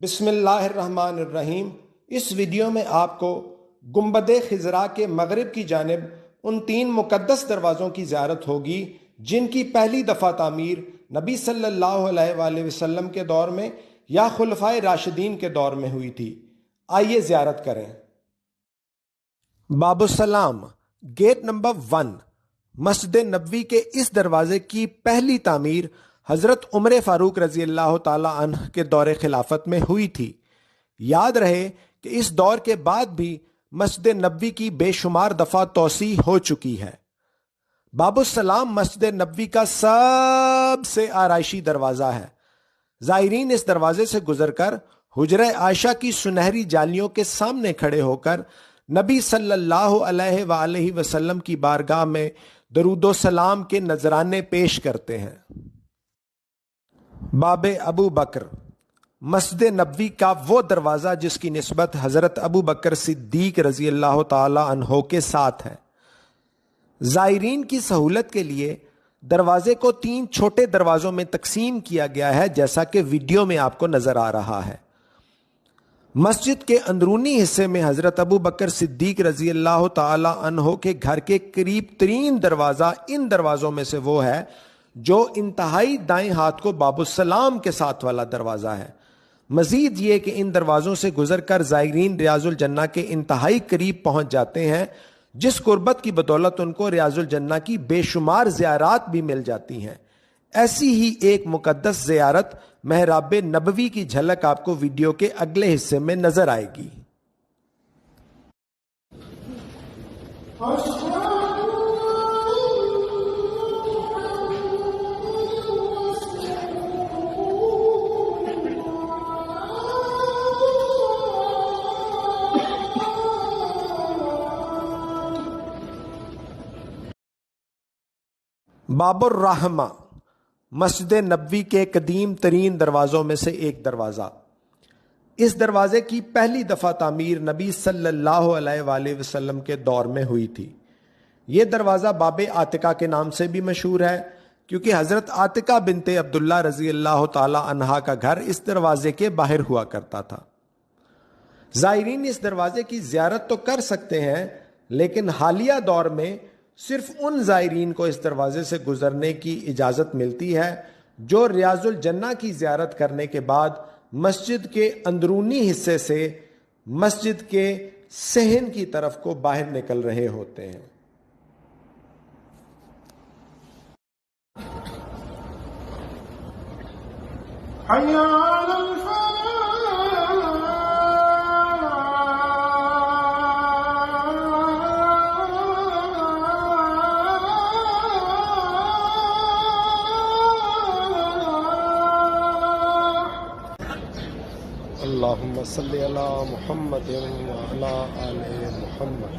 بسم اللہ الرحمن الرحیم۔ اس ویڈیو میں آپ کو گنبد خضرا کے مغرب کی جانب ان 3 مقدس دروازوں کی زیارت ہوگی جن کی پہلی دفعہ تعمیر نبی صلی اللہ علیہ وآلہ وسلم کے دور میں یا خلفائے راشدین کے دور میں ہوئی تھی۔ آئیے زیارت کریں۔ باب السلام، گیٹ نمبر 1۔ مسجد نبوی کے اس دروازے کی پہلی تعمیر حضرت عمر فاروق رضی اللہ تعالی عنہ کے دور خلافت میں ہوئی تھی۔ یاد رہے کہ اس دور کے بعد بھی مسجد نبوی کی بے شمار دفعہ توسیع ہو چکی ہے۔ باب السلام مسجد نبوی کا سب سے آرائشی دروازہ ہے۔ زائرین اس دروازے سے گزر کر حجرہ عائشہ کی سنہری جالیوں کے سامنے کھڑے ہو کر نبی صلی اللہ علیہ وآلہ وسلم کی بارگاہ میں درود و سلام کے نذرانے پیش کرتے ہیں۔ باب ابو بکر، مسجد نبوی کا وہ دروازہ جس کی نسبت حضرت ابو بکر صدیق رضی اللہ تعالی عنہ کے ساتھ ہے۔ زائرین کی سہولت کے لیے دروازے کو 3 چھوٹے دروازوں میں تقسیم کیا گیا ہے، جیسا کہ ویڈیو میں آپ کو نظر آ رہا ہے۔ مسجد کے اندرونی حصے میں حضرت ابو بکر صدیق رضی اللہ تعالی عنہ کے گھر کے قریب ترین دروازہ ان دروازوں میں سے وہ ہے جو انتہائی دائیں ہاتھ کو باب السلام کے ساتھ والا دروازہ ہے۔ مزید یہ کہ ان دروازوں سے گزر کر زائرین ریاض الجنہ کے انتہائی قریب پہنچ جاتے ہیں، جس قربت کی بدولت ان کو ریاض الجنہ کی بے شمار زیارات بھی مل جاتی ہیں۔ ایسی ہی ایک مقدس زیارت محراب نبوی کی جھلک آپ کو ویڈیو کے اگلے حصے میں نظر آئے گی۔ باب الرحمہ، مسجد نبوی کے قدیم ترین دروازوں میں سے ایک دروازہ۔ اس دروازے کی پہلی دفعہ تعمیر نبی صلی اللہ علیہ وآلہ وسلم کے دور میں ہوئی تھی۔ یہ دروازہ باب عاتقہ کے نام سے بھی مشہور ہے، کیونکہ حضرت عاتقہ بنت عبداللہ رضی اللہ تعالی عنہا کا گھر اس دروازے کے باہر ہوا کرتا تھا۔ زائرین اس دروازے کی زیارت تو کر سکتے ہیں، لیکن حالیہ دور میں صرف ان زائرین کو اس دروازے سے گزرنے کی اجازت ملتی ہے جو ریاض الجنہ کی زیارت کرنے کے بعد مسجد کے اندرونی حصے سے مسجد کے صحن کی طرف کو باہر نکل رہے ہوتے ہیں۔ حی علی الفلاح۔ اللہم صلی علی محمد وعلی آل محمد۔